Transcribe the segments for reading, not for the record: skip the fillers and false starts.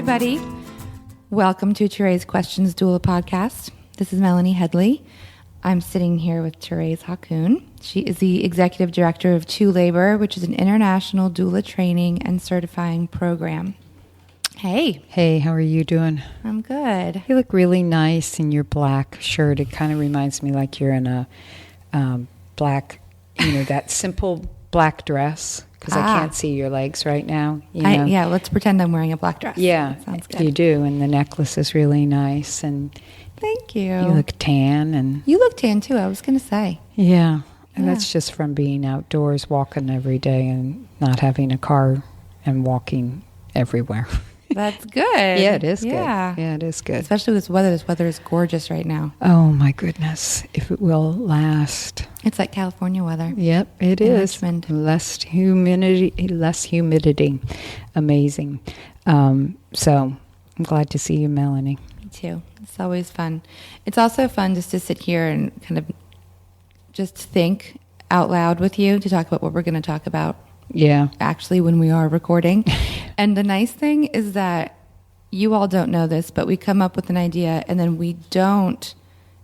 everybody. Welcome to ToRAISE Questions Doula podcast. This is Melanie Headley. I'm sitting here with Thérèse Hakoun. She is the executive director of ToLabor, which is an international doula training and certifying program. Hey. Hey, how are you doing? I'm good. You look really nice in your black shirt. It kind of reminds me like you're in a black, that simple black dress, because I can't see your legs right now. Yeah, let's pretend I'm wearing a black dress. Yeah, sounds good. You do, and the necklace is really nice. And thank you. You look tan. And you look tan, too, I was going to say. Yeah, and that's just from being outdoors, walking every day and not having a car and walking everywhere. That's good. Yeah, it is good. Yeah, it is good. Especially with this weather. This weather is gorgeous right now. Oh, my goodness. If it will last. It's like California weather. Yep, it is. Richmond. Less humidity. Amazing. So I'm glad to see you, Melanie. Me too. It's always fun. It's also fun just to sit here and kind of just think out loud with you to talk about what we're going to talk about. Yeah. Actually, when we are recording. And the nice thing is that you all don't know this, but we come up with an idea and then we don't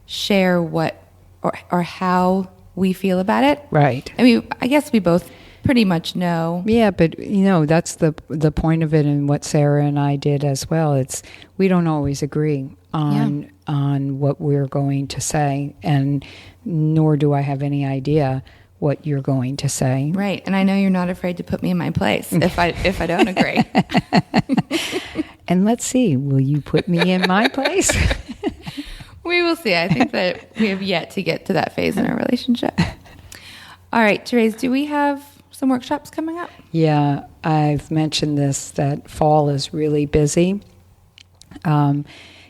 share what or how we feel about it. Right. I mean, I guess we both pretty much know. Yeah, but that's the point of it, and what Sarah and I did as well. It's we don't always agree on what we're going to say, and nor do I have any idea what you're going to say. Right. And I know you're not afraid to put me in my place if I don't agree. And let's see, will you put me in my place? We will see. I think that we have yet to get to that phase in our relationship. All right, Thérèse, do we have some workshops coming up? Yeah, I've mentioned this, that fall is really busy.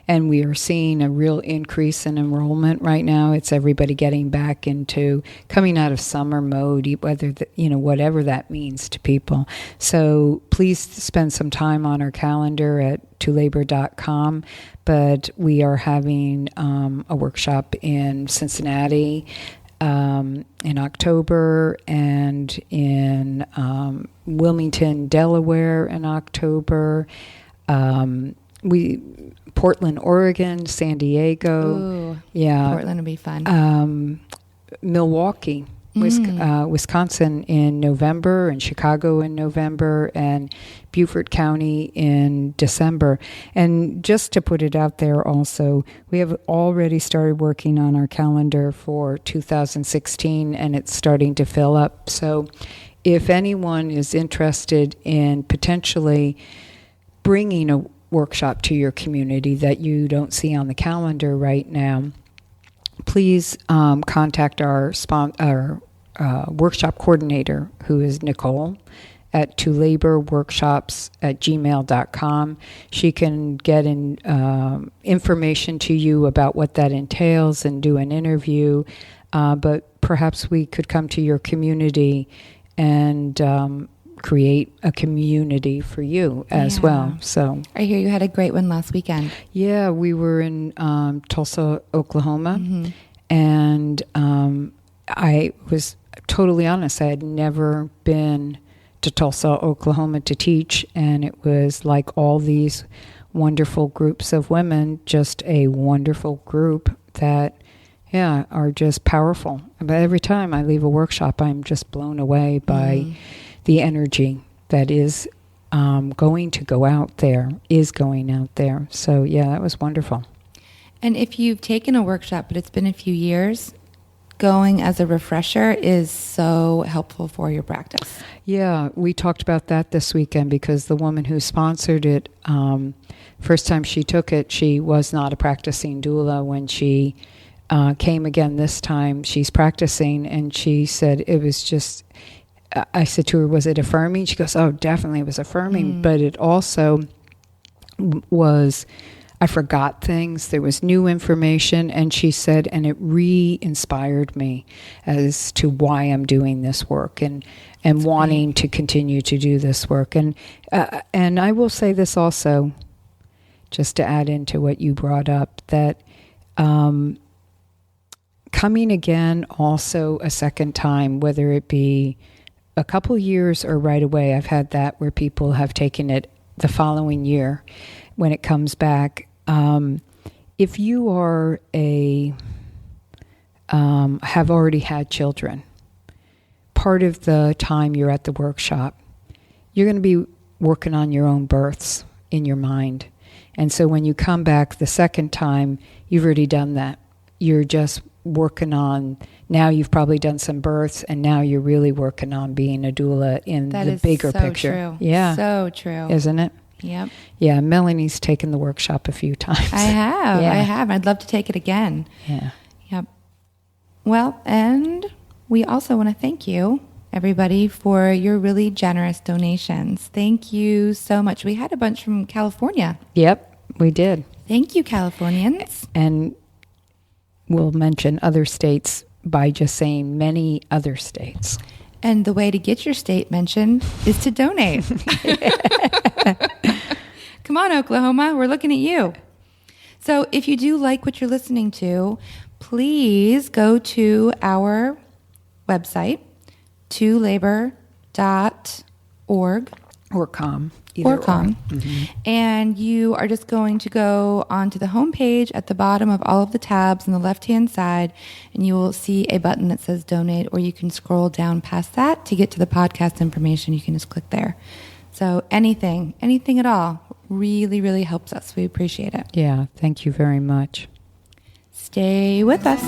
And we are seeing a real increase in enrollment right now. It's everybody getting back into coming out of summer mode, whatever that means to people. So please spend some time on our calendar at tolabor.com. But we are having a workshop in Cincinnati in October, and in Wilmington, Delaware in October. Portland, Oregon, San Diego. Ooh, yeah, Portland would be fun. Milwaukee, Wisconsin in November, and Chicago in November, and Beaufort County in December. And just to put it out there also, we have already started working on our calendar for 2016, and it's starting to fill up. So if anyone is interested in potentially bringing a workshop to your community that you don't see on the calendar right now, please contact our workshop coordinator, who is Nicole, at tolaborworkshops@gmail.com. She can get information to you about what that entails and do an interview, but perhaps we could come to your community and create a community for you as well. So I hear you had a great one last weekend. Yeah, we were in Tulsa, Oklahoma, and I was totally honest. I had never been to Tulsa, Oklahoma to teach, and it was like all these wonderful groups of women, just a wonderful group that are just powerful. But every time I leave a workshop, I'm just blown away by the energy that is going out there. So, yeah, that was wonderful. And if you've taken a workshop, but it's been a few years, going as a refresher is so helpful for your practice. Yeah, we talked about that this weekend, because the woman who sponsored it, first time she took it, she was not a practicing doula. When she came again this time, she's practicing, and she said it was just... I said to her, was it affirming? She goes, oh, definitely it was affirming. But it also was, I forgot things. There was new information. And she said, and it re-inspired me as to why I'm doing this work and wanting to continue to do this work. And I will say this also, just to add into what you brought up, that coming again also a second time, whether it be a couple years or right away. I've had that where people have taken it the following year when it comes back. If you are have already had children, part of the time you're at the workshop, you're going to be working on your own births in your mind. And so when you come back the second time, you've already done that. You're just working on, now you've probably done some births, and now you're really working on being a doula in the bigger picture. True. Yeah. So true. Isn't it? Yep. Yeah, Melanie's taken the workshop a few times. I have. Yeah. I have. I'd love to take it again. Yeah. Yep. Well, and we also want to thank you, everybody, for your really generous donations. Thank you so much. We had a bunch from California. Yep, we did. Thank you, Californians. And we'll mention other states by just saying many other states. And the way to get your state mentioned is to donate. Come on, Oklahoma. We're looking at you. So if you do like what you're listening to, please go to our website, tolabor.org. Or com. Or com. Mm-hmm. And you are just going to go onto the homepage at the bottom of all of the tabs on the left-hand side, and you will see a button that says donate, or you can scroll down past that to get to the podcast information. You can just click there. So anything at all really, really helps us. We appreciate it. Yeah, thank you very much. Stay with us.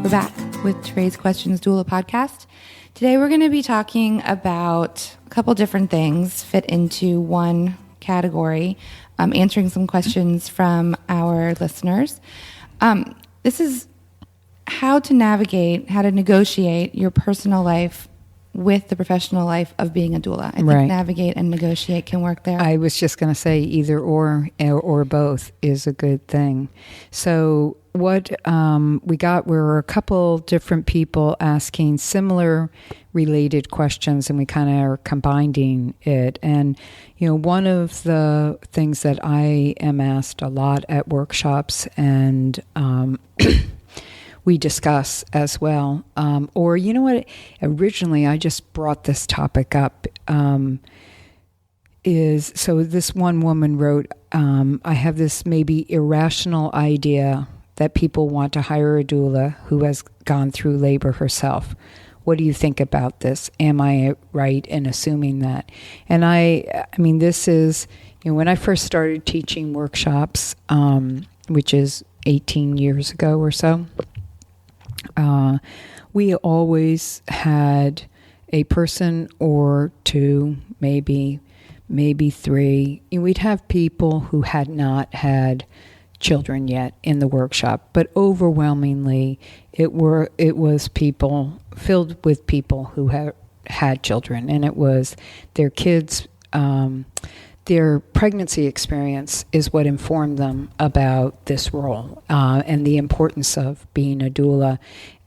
We're back with ToRAISE Questions Doula podcast. Today we're going to be talking about a couple different things fit into one category, answering some questions from our listeners. This is how to negotiate your personal life with the professional life of being a doula. I think navigate and negotiate can work there. I was just going to say either or both is a good thing. So what we got were a couple different people asking similar related questions, and we kind of are combining it. And, one of the things that I am asked a lot at workshops and we discuss as well. Or, you know what, originally I just brought this topic up, so this one woman wrote, I have this maybe irrational idea that people want to hire a doula who has gone through labor herself. What do you think about this? Am I right in assuming that? And I mean, this is, when I first started teaching workshops, which is 18 years ago or so, we always had a person or two, maybe three. We'd have people who had not had children yet in the workshop, but overwhelmingly it was people filled with people who had children, and it was their kids. Their pregnancy experience is what informed them about this role and the importance of being a doula.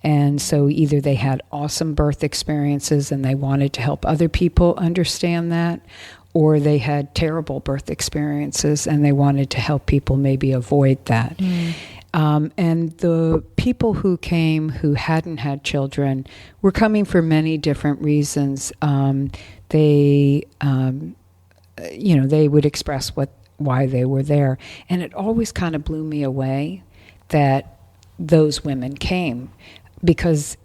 And so either they had awesome birth experiences and they wanted to help other people understand that, or they had terrible birth experiences and they wanted to help people maybe avoid that. And the people who came who hadn't had children were coming for many different reasons. They would express why they were there. And it always kind of blew me away that those women came, because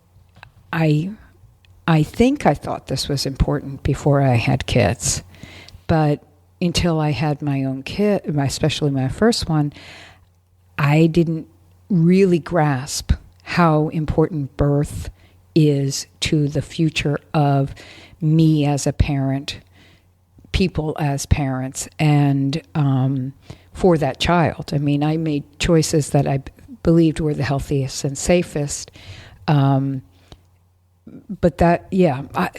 I think I thought this was important before I had kids. But until I had my own kid, especially my first one, I didn't really grasp how important birth is to the future of me as a parent, people as parents, and for that child. I mean, I made choices that I believed were the healthiest and safest. But that,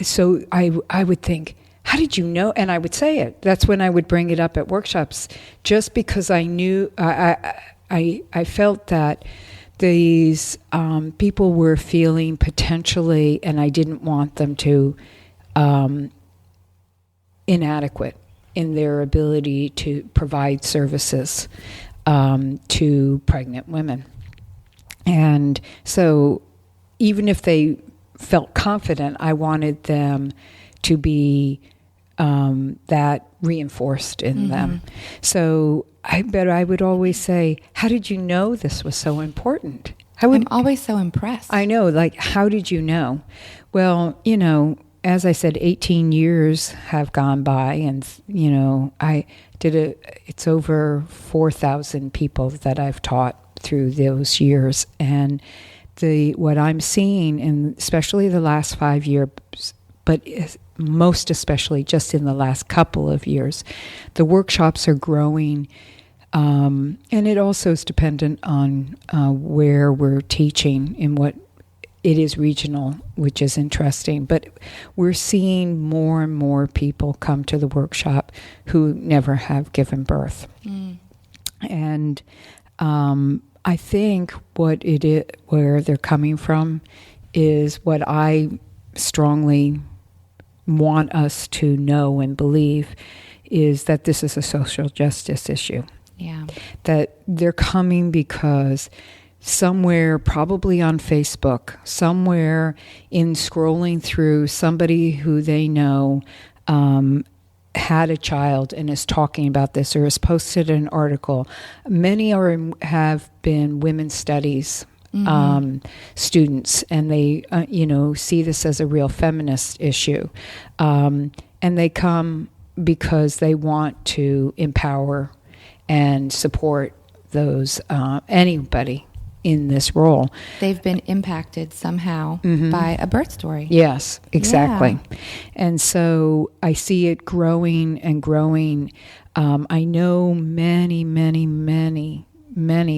so I would think, how did you know? And I would say it. That's when I would bring it up at workshops, just because I knew, I felt that these people were feeling potentially, and I didn't want them to, inadequate in their ability to provide services to pregnant women. And so even if they felt confident, I wanted them to be that reinforced in them. So I would always say, how did you know this was so important? I'm always so impressed. I know, like, how did you know? Well, as I said, 18 years have gone by, and, I did it's over 4,000 people that I've taught through those years. And what I'm seeing, and especially the last 5 years, but most especially just in the last couple of years, the workshops are growing. And it also is dependent on where we're teaching and what it is regional, which is interesting. But we're seeing more and more people come to the workshop who never have given birth. And I think where they're coming from is what I strongly want us to know and believe is that this is a social justice issue. Yeah. That they're coming because somewhere, probably on Facebook, somewhere in scrolling through, somebody who they know had a child and is talking about this or has posted an article. Many have been women's studies students, and they see this as a real feminist issue, and they come because they want to empower and support those anybody in this role. They've been impacted somehow by a birth story. Yes, exactly. Yeah. And so I see it growing and growing. I know many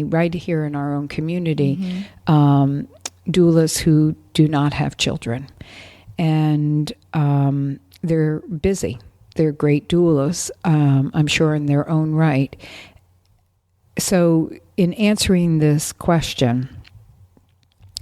right here in our own community, doulas who do not have children. And they're busy. They're great doulas, I'm sure, in their own right. So in answering this question,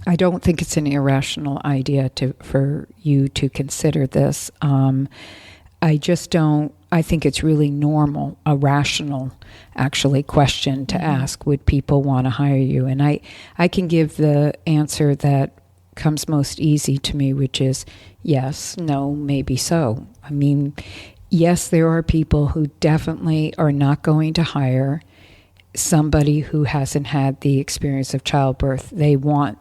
I don't think it's an irrational idea for you to consider this. I just don't. I think it's really normal, a rational, actually, question to ask. Would people want to hire you? And I can give the answer that comes most easy to me, which is yes, no, maybe so. I mean, yes, there are people who definitely are not going to hire somebody who hasn't had the experience of childbirth. They want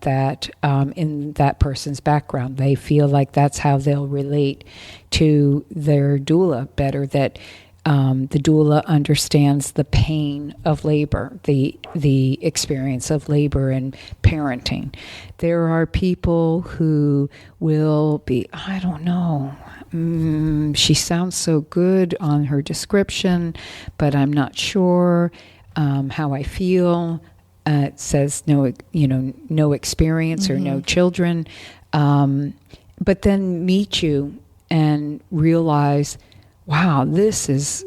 that in that person's background. They feel like that's how they'll relate to their doula better, that the doula understands the pain of labor, the experience of labor and parenting. There are people who will be, I don't know, she sounds so good on her description, but I'm not sure how I feel. It says no experience or no children, but then meet you and realize, wow, this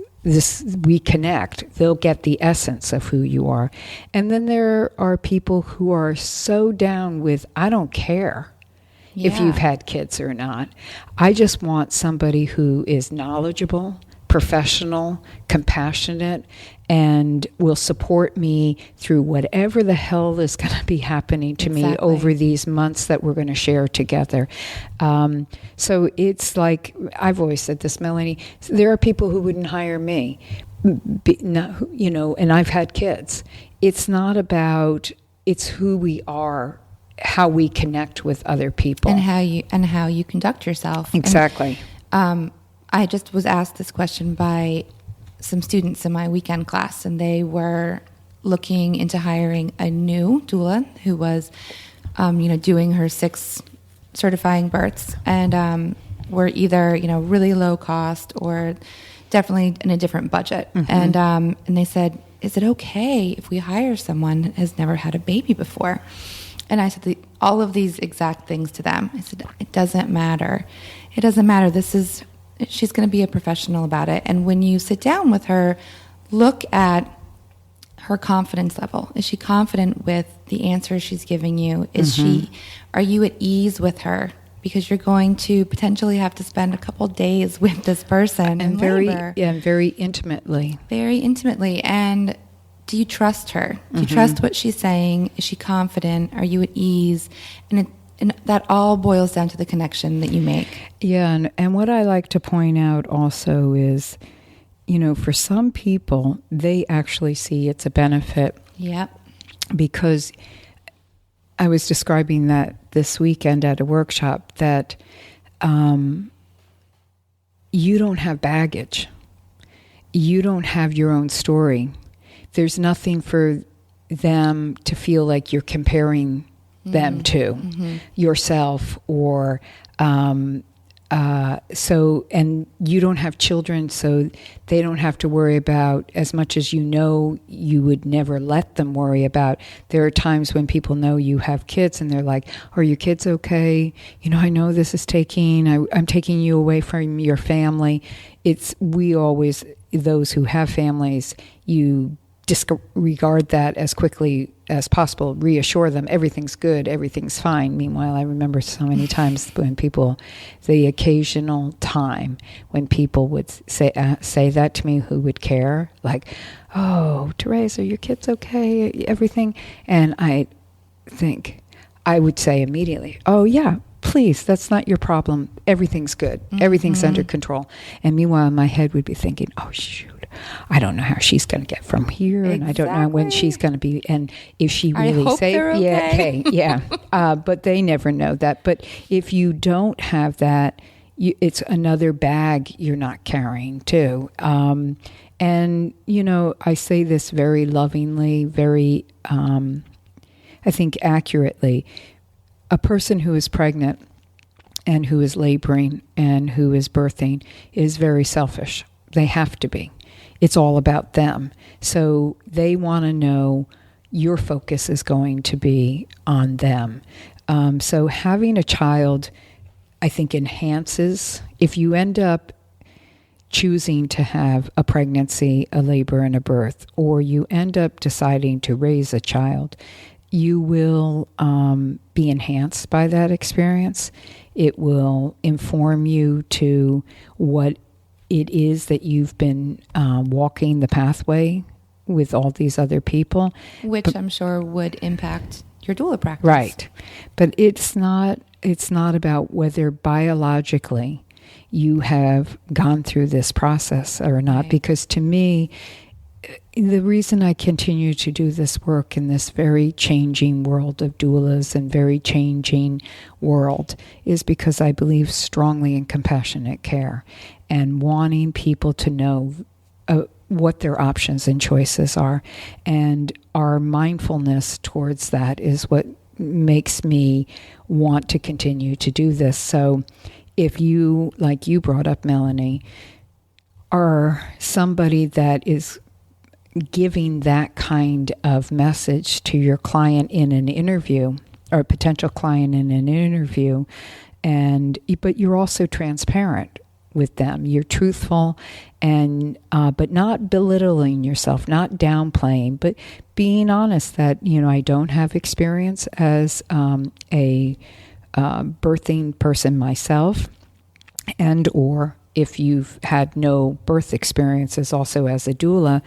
we connect. They'll get the essence of who you are. And then there are people who are so down with, I don't care if you've had kids or not. I just want somebody who is knowledgeable, professional, compassionate, and will support me through whatever the hell is going to be happening to me over these months that we're going to share together. So it's like, I've always said this, Melanie, there are people who wouldn't hire me, and I've had kids. It's not about, it's who we are, how we connect with other people. And how you conduct yourself. Exactly. And, I just was asked this question by some students in my weekend class, and they were looking into hiring a new doula who was, doing her 6 certifying births, and were either, really low cost or definitely in a different budget. And they said, is it okay if we hire someone that has never had a baby before? And I said all of these exact things to them. I said, it doesn't matter. It doesn't matter. She's going to be a professional about it. And when you sit down with her, look at her confidence level. Is she confident with the answers she's giving you? Are you at ease with her? Because you're going to potentially have to spend a couple days with this person and very intimately. Very intimately. And do you trust her? Do you trust what she's saying? Is she confident? Are you at ease? And And that all boils down to the connection that you make. Yeah, and what I like to point out also is, for some people, they actually see it's a benefit. Yep. Because I was describing that this weekend at a workshop, that you don't have baggage. You don't have your own story. There's nothing for them to feel like you're comparing them to yourself, or and you don't have children, so they don't have to worry about as much as you would never let them worry about. There are times when people know you have kids and they're like, are your kids okay? I know this is I'm taking you away from your family. We always, those who have families, you disregard that as quickly as possible, reassure them everything's good, everything's fine. Meanwhile, I remember so many times when the occasional time when people would say that to me, who would care, like, oh, ToRAISE, are your kids okay, everything? And I would say immediately, oh yeah, please, that's not your problem. Everything's good. Everything's under control. And meanwhile, my head would be thinking, oh, shoot, I don't know how she's going to get from here. And I don't know when she's going to be. And if she really okay. Yeah, okay, yeah. But they never know that. But if you don't have that, it's another bag you're not carrying too. And, I say this very lovingly, very, I think accurately. A person who is pregnant and who is laboring and who is birthing is very selfish. They have to be. It's all about them. So they want to know your focus is going to be on them. So having a child, I think, enhances. If you end up choosing to have a pregnancy, a labor, and a birth, or you end up deciding to raise a child, you will be enhanced by that experience. It will inform you to what it is that you've been walking the pathway with all these other people. Which I'm sure would impact your doula practice. Right. But it's not about whether biologically you have gone through this process or not, right. Because to me, the reason I continue to do this work in this very changing world of doulas and very changing world is because I believe strongly in compassionate care and wanting people to know what their options and choices are. And our mindfulness towards that is what makes me want to continue to do this. So if you, like you brought up, Melanie, are somebody that is giving that kind of message to your client in an interview, or a potential client in an interview, but you're also transparent with them. You're truthful, and but not belittling yourself, not downplaying, but being honest that I don't have experience as a birthing person myself, and or if you've had no birth experiences also as a doula.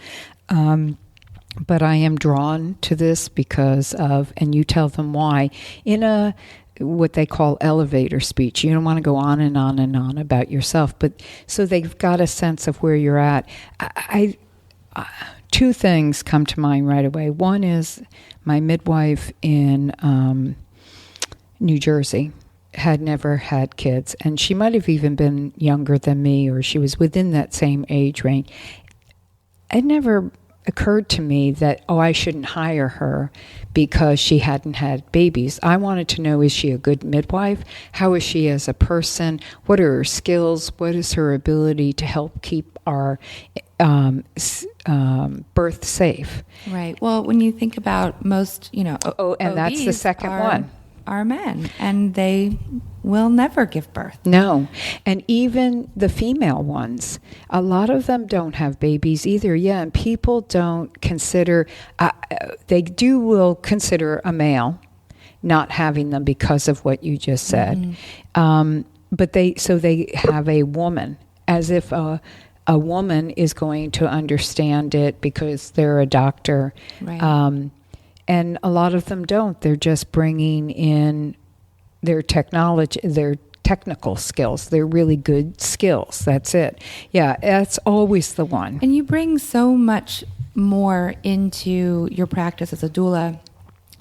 But I am drawn to this because of, and you tell them why, in a what they call elevator speech. You don't want to go on and on and on about yourself, but so they've got a sense of where you're at. Two things come to mind right away. One is my midwife in New Jersey had never had kids, and she might have even been younger than me, or she was within that same age range. It never occurred to me that, I shouldn't hire her because she hadn't had babies. I wanted to know, is she a good midwife? How is she as a person? What are her skills? What is her ability to help keep our birth safe? Right. Well, when you think about most, and that's the second one. Are men, and they will never give birth. No. And even the female ones, a lot of them don't have babies either. Yeah, and people don't consider, will consider a male not having them because of what you just said. Mm-hmm. But they have a woman, as if a woman is going to understand it because they're a doctor. Right. And a lot of them don't. They're just bringing in their technology, their technical skills. They're really good skills. That's it. Yeah, that's always the one. And you bring so much more into your practice as a doula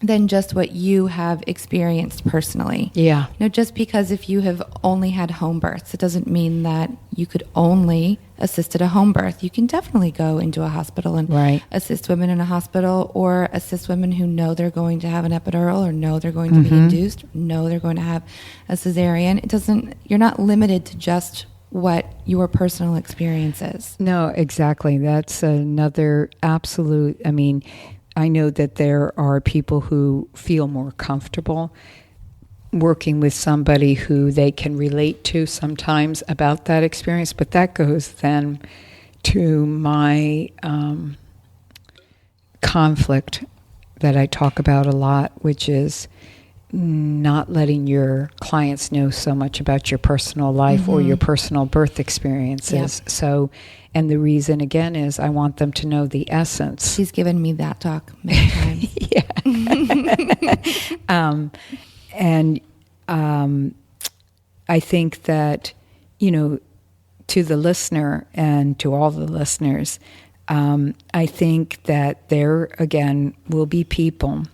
than just what you have experienced personally. Yeah. Just because if you have only had home births, it doesn't mean that you could only assist at a home birth. You can definitely go into a hospital and assist women in a hospital, or assist women who know they're going to have an epidural, or know they're going to be induced, know they're going to have a cesarean. You're not limited to just what your personal experience is. No, exactly. That's another absolute, I know that there are people who feel more comfortable working with somebody who they can relate to sometimes about that experience, but that goes then to my conflict that I talk about a lot, which is not letting your clients know so much about your personal life or your personal birth experiences. Yep. So, and the reason again is I want them to know the essence. She's given me that talk many times. I think that, to the listener and to all the listeners, I think that there again will be people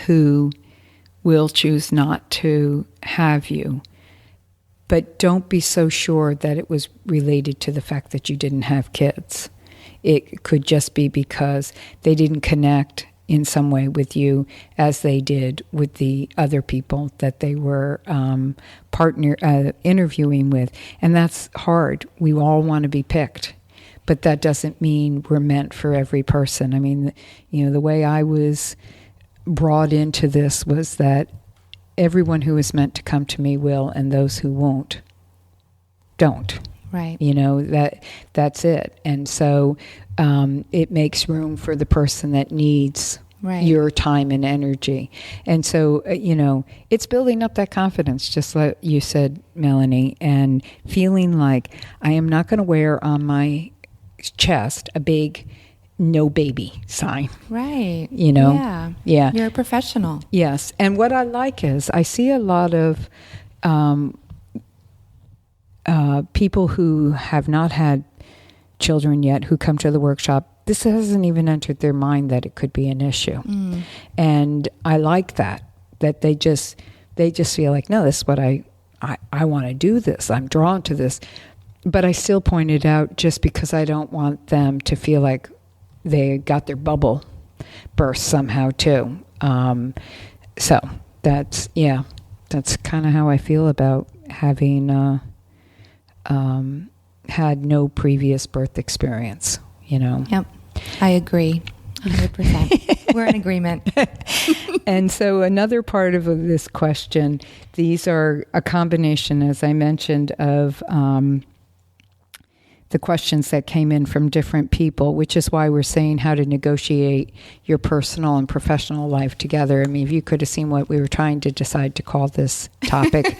who will choose not to have you. But don't be so sure that it was related to the fact that you didn't have kids. It could just be because they didn't connect in some way with you as they did with the other people that they were interviewing with. And that's hard. We all want to be picked. But that doesn't mean we're meant for every person. The way I was brought into this was that everyone who is meant to come to me will, and those who won't, don't. Right. That's it. And so it makes room for the person that needs your time and energy. And so, it's building up that confidence, just like you said, Melanie, and feeling like I am not going to wear on my chest a big no baby sign. Right. Yeah. You're a professional. Yes. And what I like is I see a lot of people who have not had children yet who come to the workshop. This hasn't even entered their mind that it could be an issue. And I like that they just feel like, no, this is what I want to do this. I'm drawn to this. But I still point it out just because I don't want them to feel like they got their bubble burst somehow too. So that's kind of how I feel about having had no previous birth experience, Yep. I agree. 100%. We're in agreement. And so another part of this question, these are a combination, as I mentioned, of the questions that came in from different people, which is why we're saying how to negotiate your personal and professional life together. If you could have seen what we were trying to decide to call this topic,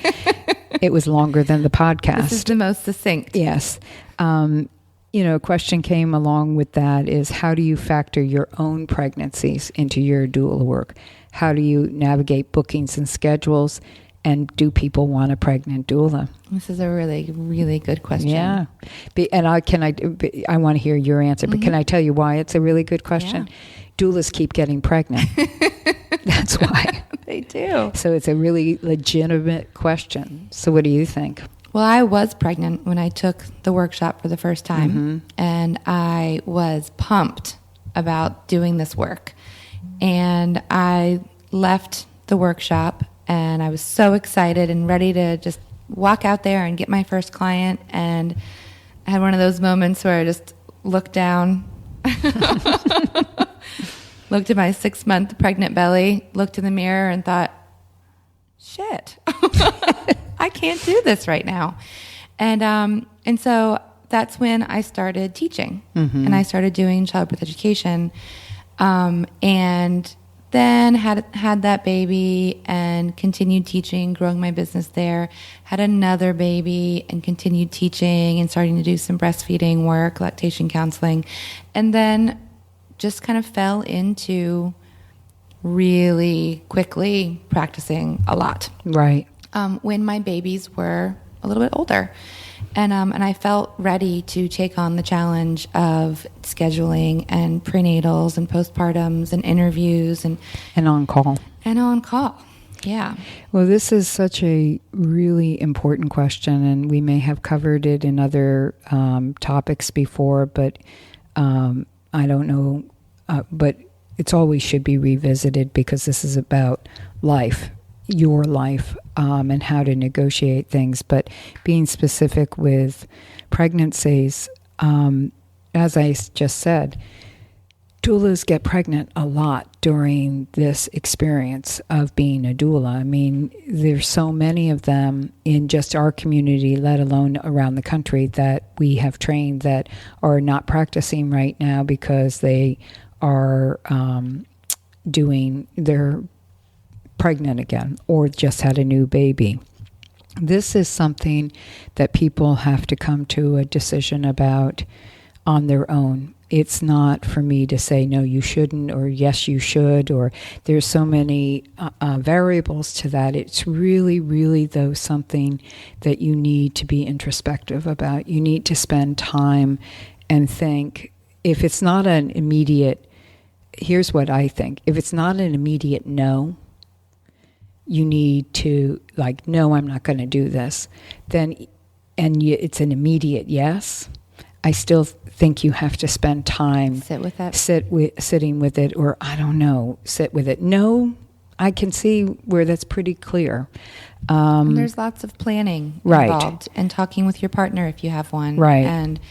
it was longer than the podcast. This is the most succinct. Yes. A question came along with that is, how do you factor your own pregnancies into your doula work? How do you navigate bookings and schedules? And do people want a pregnant doula? This is a really, really good question. Yeah. And I want to hear your answer, but can I tell you why it's a really good question? Yeah. Doulas keep getting pregnant. That's why. They do. So it's a really legitimate question. So what do you think? Well, I was pregnant when I took the workshop for the first time, and I was pumped about doing this work. And I left the workshop, and I was so excited and ready to just walk out there and get my first client. And I had one of those moments where I just looked down, looked at my 6-month pregnant belly, looked in the mirror and thought, shit, I can't do this right now. And so that's when I started teaching, and I started doing childbirth education, and then had that baby and continued teaching, growing my business there, had another baby and continued teaching and starting to do some breastfeeding work, lactation counseling, and then just kind of fell into really quickly practicing a lot. Right. When my babies were a little bit older. And I felt ready to take on the challenge of scheduling and prenatals and postpartums and interviews and on call. And on call. Yeah. Well, this is such a really important question, and we may have covered it in other topics before, but I don't know. But it's always should be revisited because this is about life, your life, and how to negotiate things. But being specific with pregnancies, as I just said, doulas get pregnant a lot during this experience of being a doula. I mean, there's so many of them in just our community, let alone around the country, that we have trained that are not practicing right now because they are they're pregnant again or just had a new baby. This is something that people have to come to a decision about on their own. It's not for me to say, no, you shouldn't, or yes, you should, or there's so many variables to that. It's really, really, though, something that you need to be introspective about. You need to spend time and think. If it's not an immediate, here's what I think. If it's not an immediate no, you need to, like, no, I'm not going to do this. It's an immediate yes. I still think you have to spend time. Sit with that. Sitting with it, or I don't know, sit with it. No, I can see where that's pretty clear. There's lots of planning involved, and talking with your partner if you have one. Right. And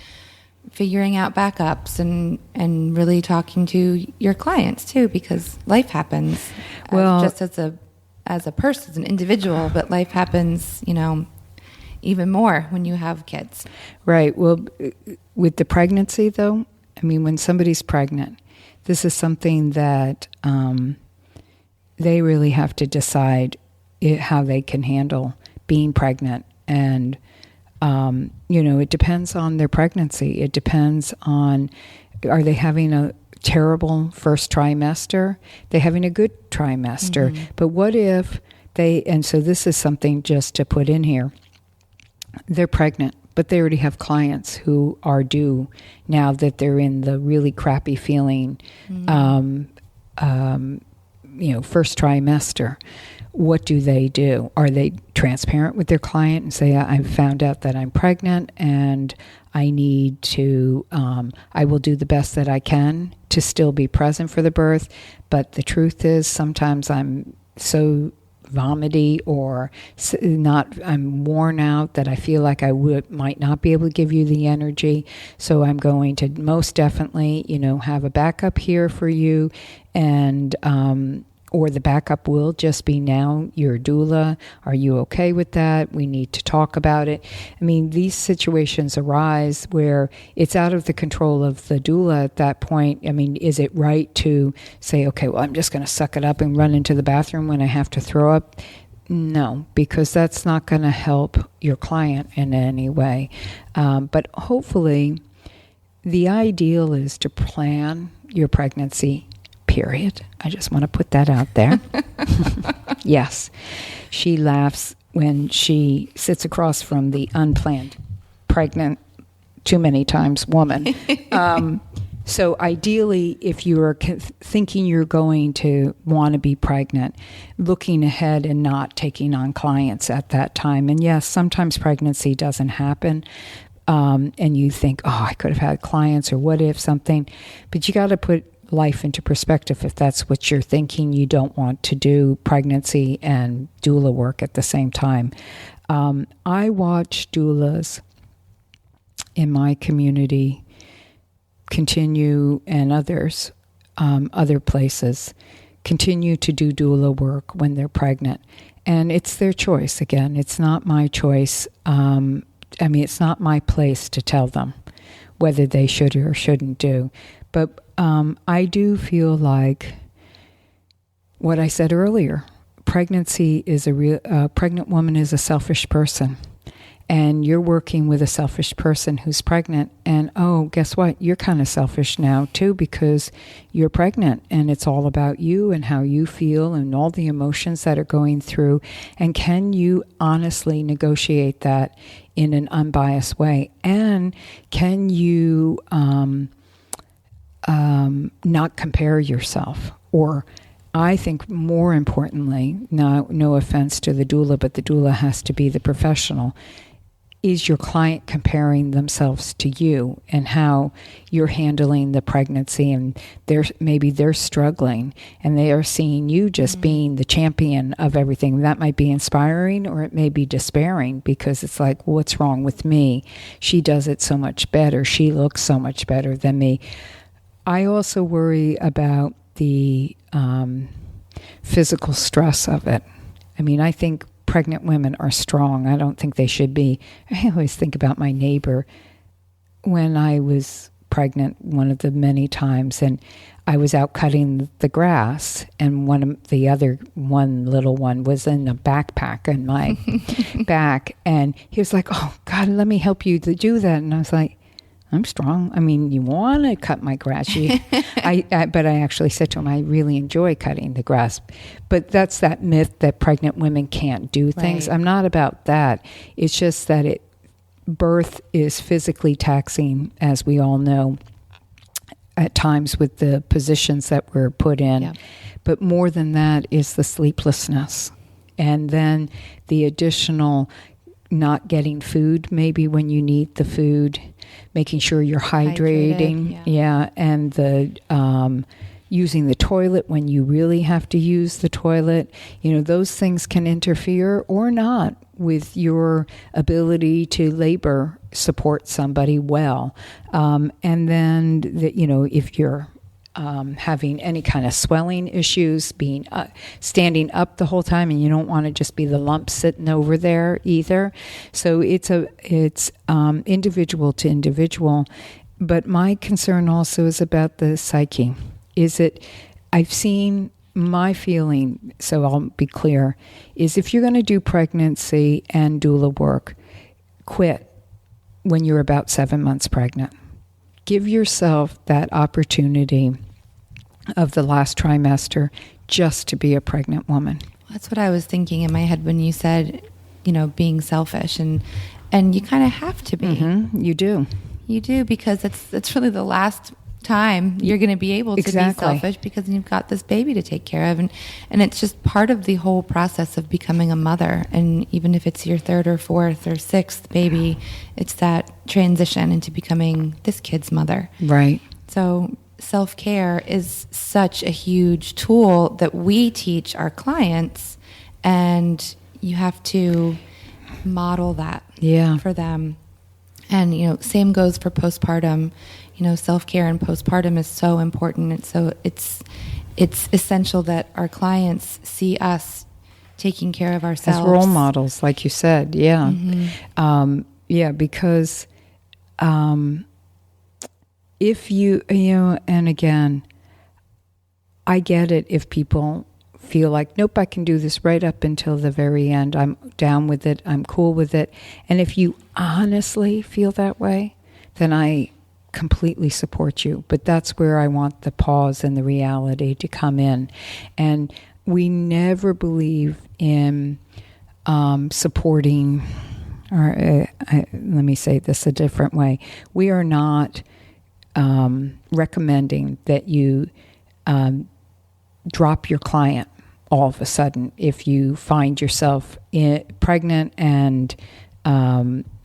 figuring out backups and really talking to your clients too, because life happens. Well, just as a person, as an individual, but life happens, even more when you have kids. Right. Well, with the pregnancy, though, I mean, when somebody's pregnant, this is something that they really have to decide how they can handle being pregnant. And, it depends on their pregnancy. It depends on, are they having a terrible first trimester? They're having a good trimester. Mm-hmm. But what if and so this is something just to put in here. They're pregnant, but they already have clients who are due now that they're in the really crappy feeling, first trimester. What do? Are they transparent with their client and say, I found out that I'm pregnant and I need to, I will do the best that I can to still be present for the birth. But the truth is sometimes I'm so vomity or I'm worn out that I feel like I might not be able to give you the energy. So I'm going to most definitely, have a backup here for you. And, or the backup will just be now your doula. Are you okay with that? We need to talk about it. I mean, these situations arise where it's out of the control of the doula at that point. I mean, is it right to say, okay, well, I'm just going to suck it up and run into the bathroom when I have to throw up? No, because that's not going to help your client in any way. But hopefully, the ideal is to plan your pregnancy, period. I just want to put that out there. Yes. She laughs when she sits across from the unplanned, pregnant, too many times woman. So ideally, if you are thinking you're going to want to be pregnant, looking ahead and not taking on clients at that time. And yes, sometimes pregnancy doesn't happen. And you think, I could have had clients or what if something. But you got to put life into perspective if that's what you're thinking. You don't want to do pregnancy and doula work at the same time. I watch doulas in my community continue, and others, other places, continue to do doula work when they're pregnant. And it's their choice. Again, it's not my choice. It's not my place to tell them whether they should or shouldn't do. But I do feel like what I said earlier, pregnancy is pregnant woman is a selfish person. and you're working with a selfish person who's pregnant, and guess what? You're kind of selfish now too, because you're pregnant and it's all about you and how you feel and all the emotions that are going through. And can you honestly negotiate that in an unbiased way? And can you not compare yourself? Or I think more importantly, no offense to the doula, but the doula has to be the professional. Is your client comparing themselves to you and how you're handling the pregnancy, and maybe they're struggling and they are seeing you just being the champion of everything? That might be inspiring, or it may be despairing, because it's like, what's wrong with me? She does it so much better. She looks so much better than me. I also worry about the physical stress of it. I mean, I think pregnant women are strong. I don't think they should be. I always think about my neighbor when I was pregnant, one of the many times, and I was out cutting the grass, and one little one was in a backpack in my back, and he was like, "Oh God, let me help you to do that." And I was like, I'm strong. I mean, you want to cut my grass. But I actually said to him, I really enjoy cutting the grass. But that's that myth that pregnant women can't do things. Right. I'm not about that. It's just that birth is physically taxing, as we all know, at times with the positions that we're put in. Yeah. But more than that is the sleeplessness. And then the additional not getting food maybe when you need the food, making sure you're hydrating, and the using the toilet when you really have to use the toilet. Those things can interfere or not with your ability to labor support somebody well. And then, if you're having any kind of swelling issues, being standing up the whole time, and you don't want to just be the lump sitting over there either. So it's individual to individual. But my concern also is about the psyche. I've seen my feeling, so I'll be clear, is if you're going to do pregnancy and doula work, quit when you're about 7 months pregnant. Give yourself that opportunity of the last trimester just to be a pregnant woman. That's what I was thinking in my head when you said, being selfish, and you kind of have to be. Mm-hmm. You do, because it's really the last time you're going to be able to be selfish, because you've got this baby to take care of, and it's just part of the whole process of becoming a mother. And even if it's your third or fourth or sixth baby, it's that transition into becoming this kid's mother. Right. So self-care is such a huge tool that we teach our clients, and you have to model that for them. And same goes for postpartum. Self-care in postpartum is so important, and so it's essential that our clients see us taking care of ourselves as role models, like you said. Because if you and again, I get it if people feel like, nope, I can do this right up until the very end. I'm down with it. I'm cool with it. And if you honestly feel that way, then I completely support you. But that's where I want the pause and the reality to come in. And we never believe in supporting, or let me say this a different way. We are not recommending that you drop your client all of a sudden if you find yourself pregnant and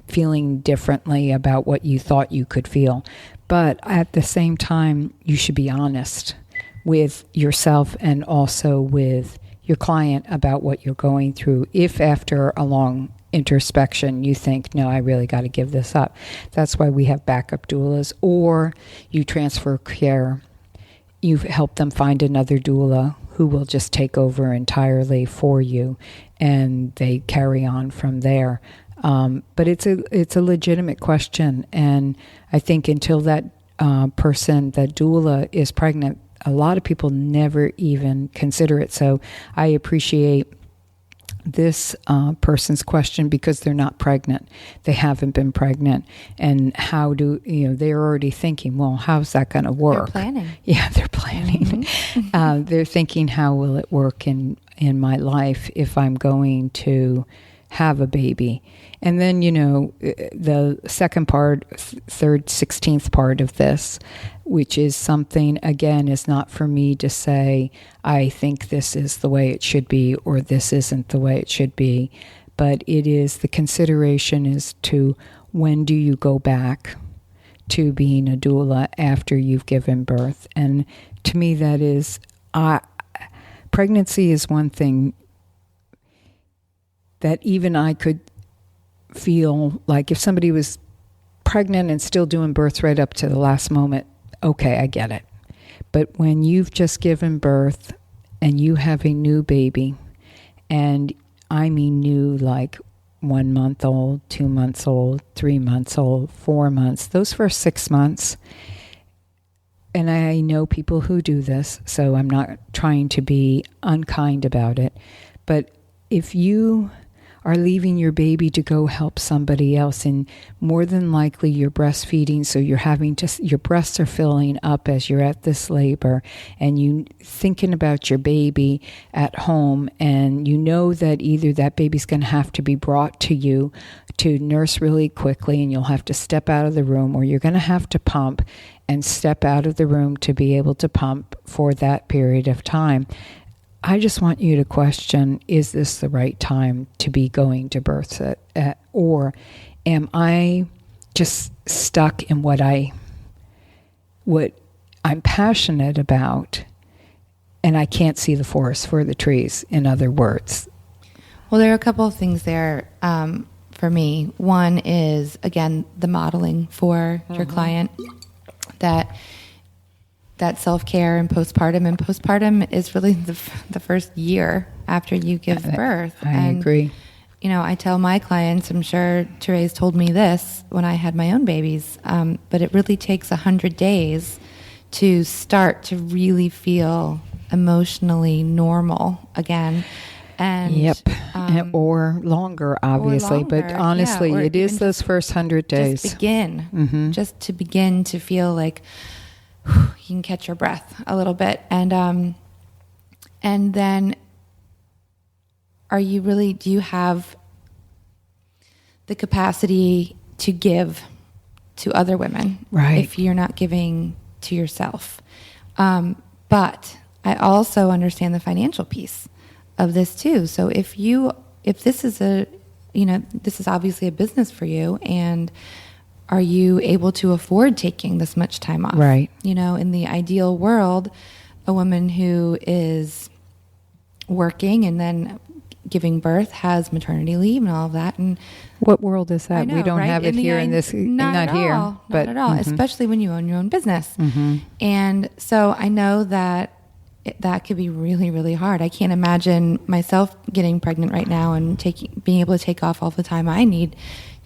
feeling differently about what you thought you could feel. But at the same time, you should be honest with yourself and also with your client about what you're going through. If after a long introspection you think, no, I really got to give this up. That's why we have backup doulas, or you transfer care. You help them find another doula who will just take over entirely for you, and they carry on from there. But it's a legitimate question, and I think until that person, that doula, is pregnant, a lot of people never even consider it. So I appreciate this person's question because they're not pregnant. They haven't been pregnant. And how do, they're already thinking, well, how's that going to work? They're planning. Yeah, they're planning. Mm-hmm. They're thinking, how will it work in my life if I'm going to have a baby? And then, the second part, third, 16th part of this, which is something, again, is not for me to say, I think this is the way it should be, or this isn't the way it should be. But it is, the consideration is to, when do you go back to being a doula after you've given birth? And to me, that is, pregnancy is one thing that even I could feel like if somebody was pregnant and still doing births right up to the last moment, okay, I get it. But when you've just given birth and you have a new baby, and I mean new, like 1 month old, 2 months old, 3 months old, 4 months, those first 6 months, and I know people who do this, so I'm not trying to be unkind about it, but if you are leaving your baby to go help somebody else, and more than likely you're breastfeeding, so you're having to, your breasts are filling up as you're at this labor, and you thinking about your baby at home, and you know that either that baby's going to have to be brought to you to nurse really quickly, and you'll have to step out of the room, or you're going to have to pump and step out of the room to be able to pump for that period of time. I just want you to question, is this the right time to be going to births at, or am I just stuck in what I'm passionate about, and I can't see the forest for the trees, in other words? Well, there are a couple of things there for me. One is, again, the modeling for your client, that self-care and postpartum is really the first year after you give birth. I agree. I tell my clients, I'm sure Thérèse told me this when I had my own babies, but it really takes 100 days to start to really feel emotionally normal again. And yep. Or longer, obviously. But honestly, it is those first 100 days. Just begin. Just to begin to feel like you can catch your breath a little bit. And then do you have the capacity to give to other women? Right. If you're not giving to yourself. But I also understand the financial piece of this too. So if this is this is obviously a business for you, and are you able to afford taking this much time off? Right. In the ideal world, a woman who is working and then giving birth has maternity leave and all of that. And what world is that? know, we don't right? have it here in this. Not here, but not at all. Especially when you own your own business. And so I know that that could be really, really hard. I can't imagine myself getting pregnant right now and being able to take off all the time I need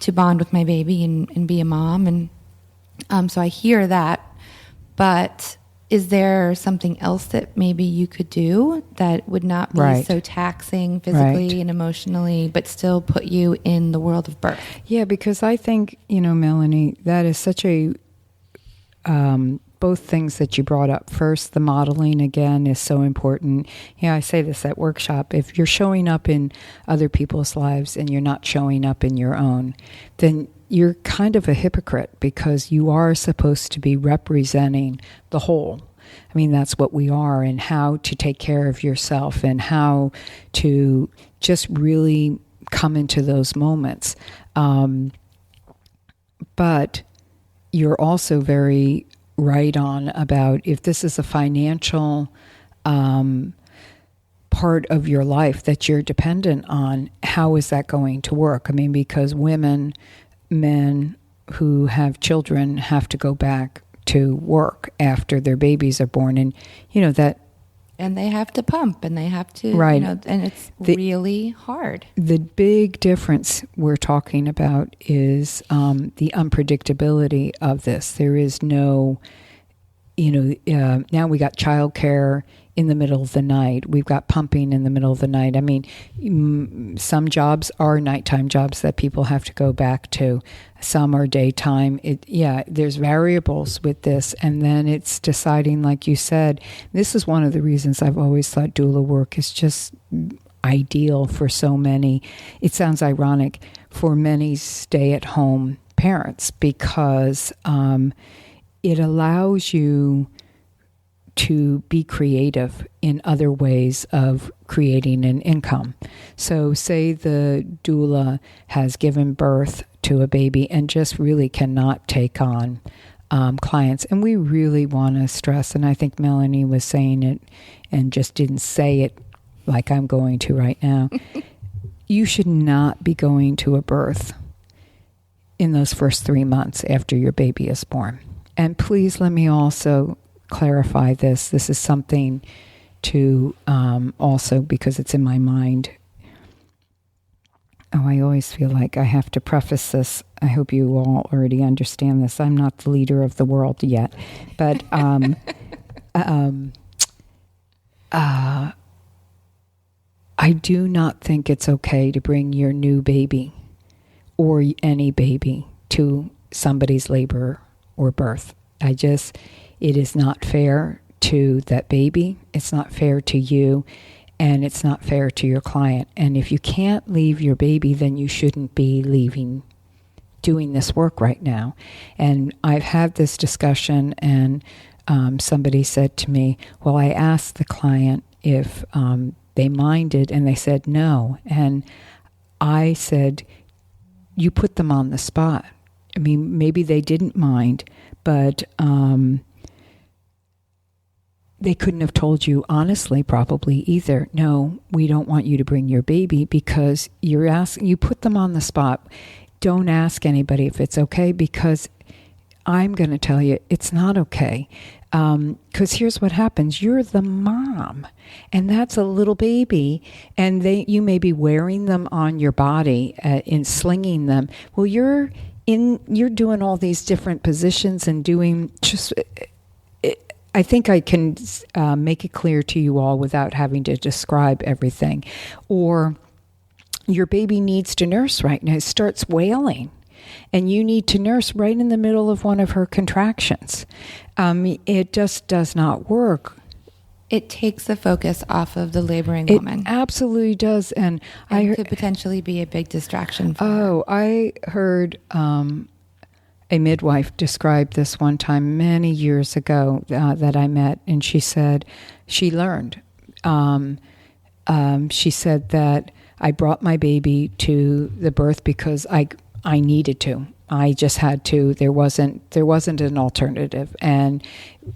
to bond with my baby and be a mom. And so I hear that. But is there something else that maybe you could do that would not be so taxing physically and emotionally, but still put you in the world of birth? Yeah, because I think, Melanie, that is such a... both things that you brought up. First, the modeling, again, is so important. I say this at workshop. If you're showing up in other people's lives and you're not showing up in your own, then you're kind of a hypocrite, because you are supposed to be representing the whole. I mean, that's what we are, and how to take care of yourself and how to just really come into those moments. But you're also very right on about, if this is a financial part of your life that you're dependent on, how is that going to work? I mean, because men who have children have to go back to work after their babies are born, and that, and they have to pump, and they have to, and it's really hard. The big difference we're talking about is the unpredictability of this. There is no, now we got childcare in the middle of the night. We've got pumping in the middle of the night. I mean, some jobs are nighttime jobs that people have to go back to. Some are daytime. There's variables with this. And then it's deciding, like you said, this is one of the reasons I've always thought doula work is just ideal for so many. It sounds ironic for many stay-at-home parents because it allows you to be creative in other ways of creating an income. So say the doula has given birth to a baby and just really cannot take on clients. And we really want to stress, and I think Melanie was saying it and just didn't say it like I'm going to right now. You should not be going to a birth in those first 3 months after your baby is born. And please let me also clarify this. This is something to also, because it's in my mind. Oh, I always feel like I have to preface this. I hope you all already understand this. I'm not the leader of the world yet. But I do not think it's okay to bring your new baby or any baby to somebody's labor or birth. It is not fair to that baby. It's not fair to you, and it's not fair to your client. And if you can't leave your baby, then you shouldn't be doing this work right now. And I've had this discussion, and somebody said to me, well, I asked the client if they minded, and they said no. And I said, you put them on the spot. I mean, maybe they didn't mind, but they couldn't have told you honestly, probably either. No, we don't want you to bring your baby, because you put them on the spot. Don't ask anybody if it's okay, because I'm going to tell you it's not okay. Because here's what happens. You're the mom, and that's a little baby, and you may be wearing them on your body in slinging them. Well, you're doing all these different positions and doing just... I think I can make it clear to you all without having to describe everything. Or your baby needs to nurse right now. It starts wailing, and you need to nurse right in the middle of one of her contractions. It just does not work. It takes the focus off of the laboring woman. It absolutely does. And it could potentially be a big distraction for her. I heard... a midwife described this one time many years ago that I met, and she said she learned. She said that I brought my baby to the birth because I needed to. I just had to. There wasn't an alternative, and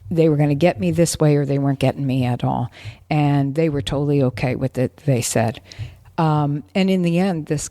they were going to get me this way, or they weren't getting me at all. And they were totally okay with it, they said. And in the end, this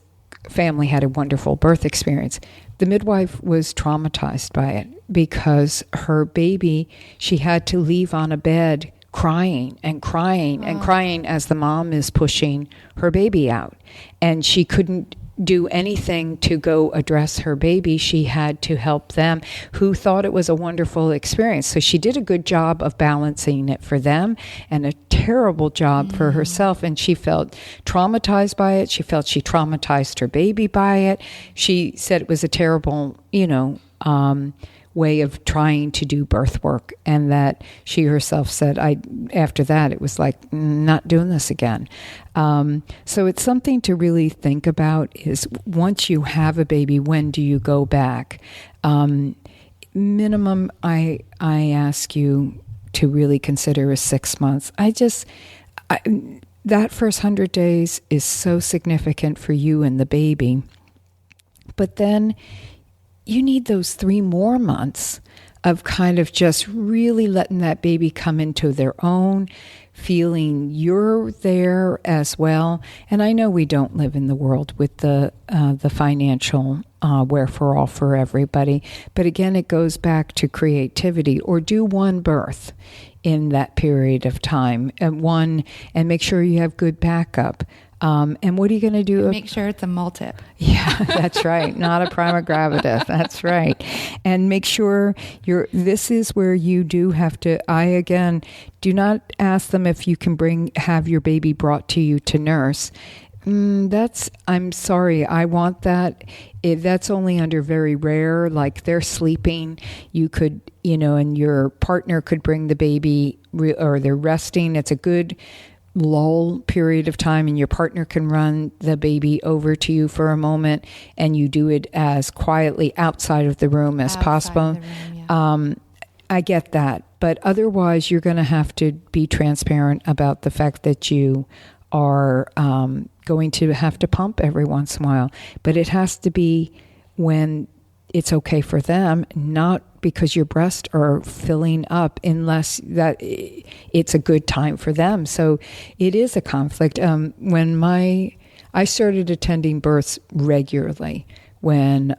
family had a wonderful birth experience. The midwife was traumatized by it because her baby, she had to leave on a bed crying and crying and crying as the mom is pushing her baby out. And she couldn't do anything to go address her baby. She had to help them, who thought it was a wonderful experience. So she did a good job of balancing it for them and a terrible job for herself. And she felt traumatized by it. She felt she traumatized her baby by it. She said it was a terrible, way of trying to do birth work, and that she herself said, after that, it was like, not doing this again. So it's something to really think about is once you have a baby, when do you go back? Minimum, I ask you to really consider is 6 months. That first 100 days is so significant for you and the baby. But then you need those 3 more months of kind of just really letting that baby come into their own, feeling you're there as well. And I know we don't live in the world with the financial wherefore all for everybody. But again, it goes back to creativity, or do one birth in that period of time, and make sure you have good backup. And what are you going to do? Make sure it's a multip. Yeah, that's right. Not a primogravidus. That's right. And make sure this is where you do have to, again, do not ask them if you can have your baby brought to you to nurse. I'm sorry. I want that. That's only under very rare, like they're sleeping. You could, and your partner could bring the baby or they're resting. It's a good lull period of time, and your partner can run the baby over to you for a moment, and you do it as quietly outside of the room as possible. I get that, but otherwise you're going to have to be transparent about the fact that you are going to have to pump every once in a while, but it has to be when it's okay for them, not because your breasts are filling up, unless that it's a good time for them. So it is a conflict. When I started attending births regularly when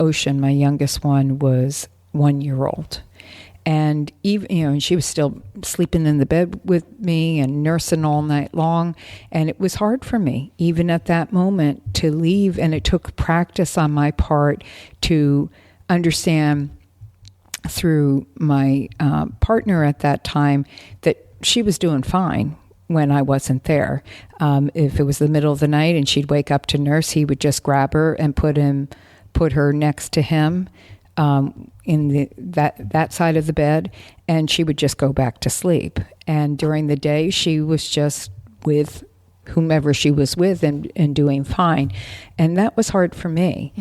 Ocean, my youngest one, was 1 year old. And even, and she was still sleeping in the bed with me and nursing all night long. And it was hard for me, even at that moment, to leave. And it took practice on my part to understand through my partner at that time that she was doing fine when I wasn't there. If it was the middle of the night and she'd wake up to nurse, he would just grab her and put her next to him. In that side of the bed, and she would just go back to sleep. And during the day, she was just with whomever she was with and doing fine. And that was hard for me,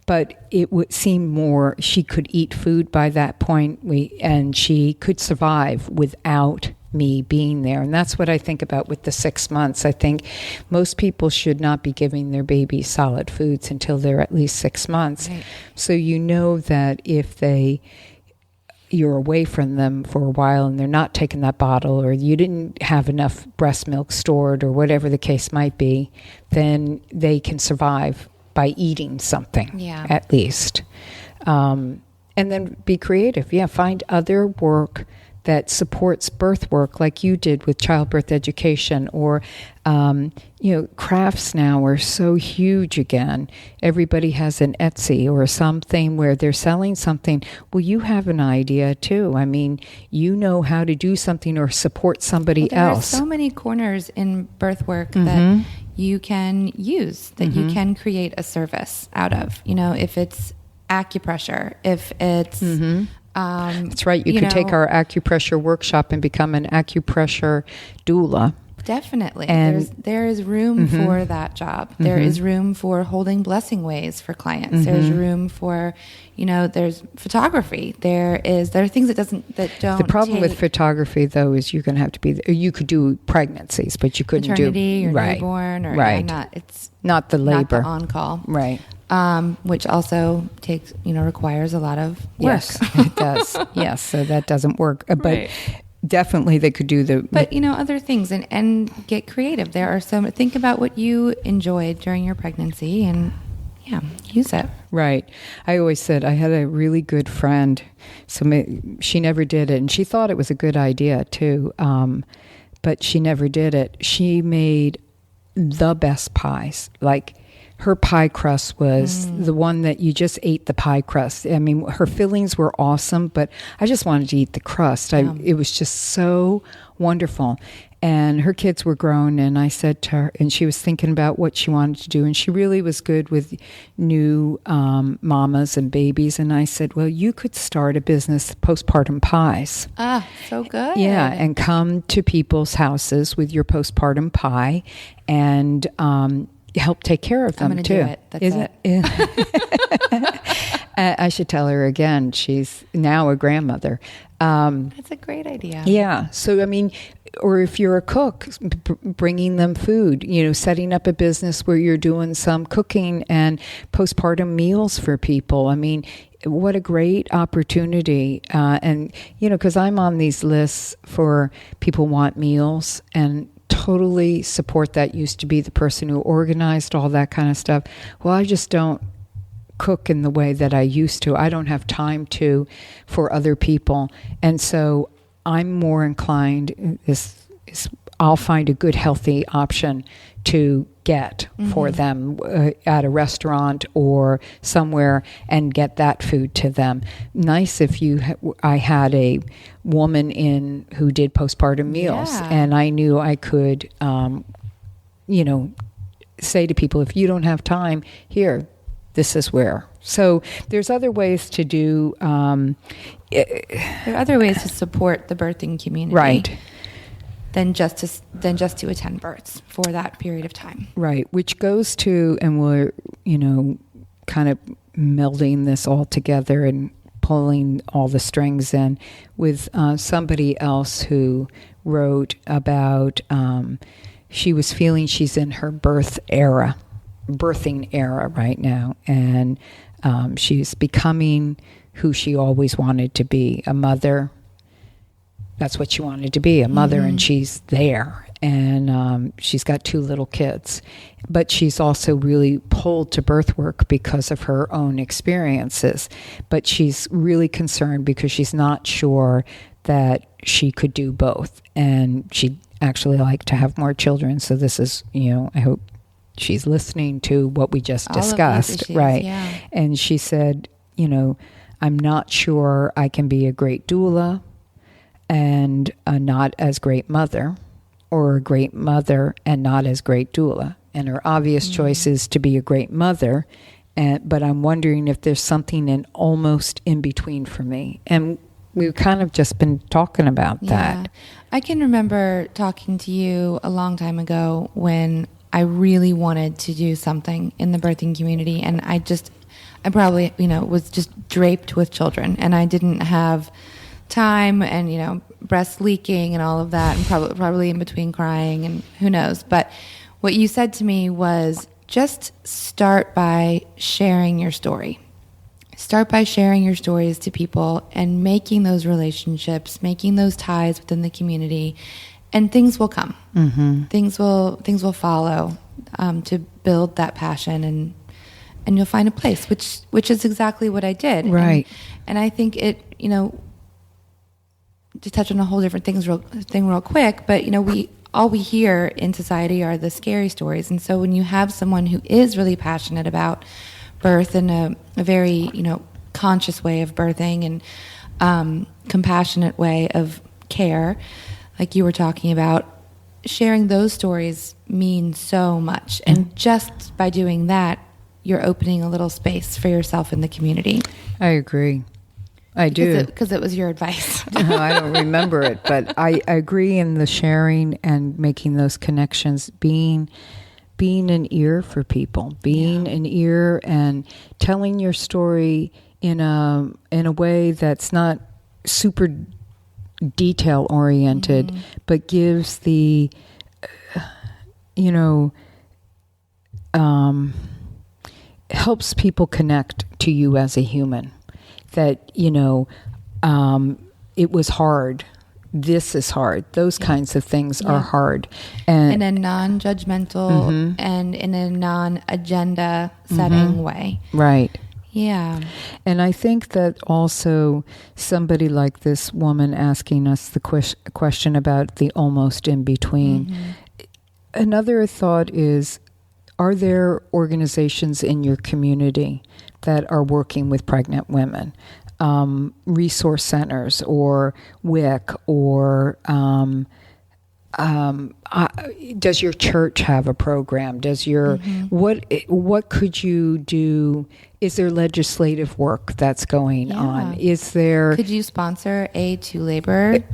but it would seem more, she could eat food by that point, and she could survive without me being there. And that's what I think about with the 6 months. I think most people should not be giving their babies solid foods until they're at least 6 months. Right. So that if you're away from them for a while and they're not taking that bottle, or you didn't have enough breast milk stored, or whatever the case might be, then they can survive by eating something, at least. And then be creative. Find other work that supports birth work, like you did with childbirth education, or crafts now are so huge again. Everybody has an Etsy or something where they're selling something. Well, you have an idea too. I mean, you know how to do something or support somebody else. There are so many corners in birth work that you can use, that you can create a service out of. If it's acupressure, if it's that's right. You could take our acupressure workshop and become an acupressure doula. Definitely. And there is room for that job. There is room for holding blessing ways for clients. There's room for, there's photography. There are things that don't. The problem with photography, though, is you're going to have to be. You could do pregnancies, but you couldn't maternity do or newborn or it's not the labor, not the on call, right? Which also takes, requires a lot of work. Yes, it does. Yes, so that doesn't work. But definitely they could do But, other things and get creative. There are think about what you enjoyed during your pregnancy and, use it. Right. I always said I had a really good friend. So she never did it. And she thought it was a good idea, too. But she never did it. She made the best pies. Like, her pie crust was the one that you just ate the pie crust. I mean, her fillings were awesome, but I just wanted to eat the crust. It was just so wonderful. And her kids were grown, and I said to her, and she was thinking about what she wanted to do, and she really was good with new mamas and babies. And I said, well, you could start a business, postpartum pies. Ah, so good. Yeah, and come to people's houses with your postpartum pie and help take care of them. I'm gonna too. Do it. That's it. I should tell her again. She's now a grandmother. That's a great idea. Yeah. So, I mean, or if you're a cook, bringing them food, setting up a business where you're doing some cooking and postpartum meals for people. I mean, what a great opportunity. And, because I'm on these lists for people want meals, and totally support that. Used to be the person who organized all that kind of stuff. Well, I just don't cook in the way that I used to. I don't have time for other people. And so I'm more inclined, this I'll find a good healthy option to get for them at a restaurant or somewhere and get that food to them. Nice if I had a woman in who did postpartum meals, and I knew I could, say to people, if you don't have time, here, this is where. So there's other ways to do. There are other ways to support the birthing community, right? Than just to attend births for that period of time. Right, which goes to, and we're, kind of melding this all together and pulling all the strings in with somebody else who wrote about, she was feeling she's in her birthing era right now, and she's becoming who she always wanted to be, a mother. That's what she wanted to be, a mother, and she's there. And she's got 2 little kids. But she's also really pulled to birth work because of her own experiences. But she's really concerned because she's not sure that she could do both. And she'd actually like to have more children. So this is, I hope she's listening to what we just discussed. Issues, right. Yeah. And she said, I'm not sure I can be a great doula and a not as great mother, or a great mother and not as great doula. And her obvious choice is to be a great mother, but I'm wondering if there's something almost in between for me. And we've kind of just been talking about that. I can remember talking to you a long time ago when I really wanted to do something in the birthing community, and I probably, was just draped with children, and I didn't have time, and breast leaking and all of that, and probably in between crying and who knows. But what you said to me was, just start by sharing your story. Start by sharing your stories to people and making those relationships, making those ties within the community, and things will come. Things will follow to build that passion, and you'll find a place, which is exactly what I did. Right. And I think it, to touch on a whole different thing real quick, but all we hear in society are the scary stories. And so when you have someone who is really passionate about birth in a very, conscious way of birthing and compassionate way of care, like you were talking about, sharing those stories means so much. And just by doing that, you're opening a little space for yourself in the community. I agree. I do. Because it was your advice. No, I don't remember it, but I agree in the sharing and making those connections, being an ear for people, being an ear and telling your story in a way that's not super detail oriented, but gives the, helps people connect to you as a human. That, it was hard. This is hard. Those kinds of things are hard. And in a non-judgmental and in a non-agenda setting way. Right. Yeah. And I think that also somebody like this woman asking us the question about the almost in between. Another thought is, are there organizations in your community that are working with pregnant women? Resource centers or WIC or does your church have a program? Does your what could you do? Is there legislative work that's going on? Is there? Could you sponsor a labor?